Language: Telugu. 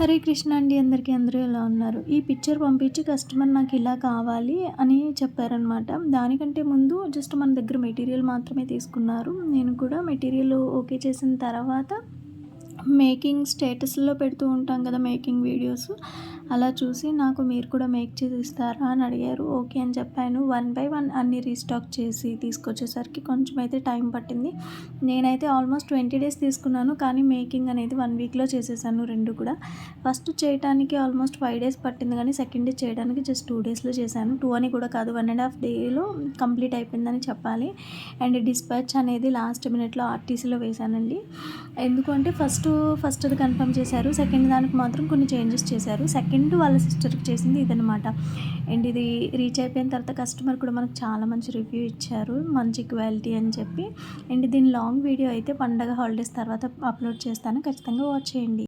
హరే కృష్ణ అండి. అందరికీ అందరూ ఎలా ఉన్నారు? ఈ పిక్చర్ పంపించి కస్టమర్ నాకు ఇలా కావాలి అని చెప్పారనమాట. దానికంటే ముందు జస్ట్ మన దగ్గర మెటీరియల్ మాత్రమే తీసుకున్నారు. నేను కూడా మెటీరియల్ ఓకే చేసిన తర్వాత మేకింగ్ స్టేటస్‌లో పెడుతూ ఉంటాం కదా! Making videos. అలా చూసి నాకు మీరు కూడా మేక్ చేసి ఇస్తారా అని అడిగారు. ఓకే అని చెప్పాను. వన్ బై వన్ అన్నీ రీస్టాక్ చేసి తీసుకొచ్చేసరికి కొంచెం అయితే టైం పట్టింది. నేనైతే ఆల్మోస్ట్ 20 డేస్ తీసుకున్నాను. కానీ మేకింగ్ అనేది 1 వీక్‌లో చేసేసాను 2 కూడా. ఫస్ట్ చేయటానికి ఆల్మోస్ట్ 5 డేస్ పట్టింది కానీ సెకండ్ డే చేయడానికి జస్ట్ 2 డేస్‌లో చేశాను. 2 అని కూడా కాదు, 1 ½ డేలో కంప్లీట్ అయిపోయిందని చెప్పాలి. అండ్ డిస్పాచ్ అనేది లాస్ట్ మినిట్‌లో ఆర్టీసీలో వేశానండి. ఎందుకంటే ఫస్ట్‌ది కన్ఫర్మ్ చేశారు. సెకండ్ దానికి మాత్రం కొన్ని చేంజెస్ చేశారు. సెకండ్ వాళ్ళ సిస్టర్‌కి చేసింది ఇదనమాట. అండ్ ఇది రీచ్ అయిపోయిన తర్వాత కస్టమర్ కూడా మనకు చాలా మంచి రివ్యూ ఇచ్చారు. మంచి క్వాలిటీ అని చెప్పి. అండ్ దీని లాంగ్ వీడియో అయితే పండగ హాలిడేస్ తర్వాత అప్లోడ్ చేస్తాను. ఖచ్చితంగా వాచ్ చేయండి.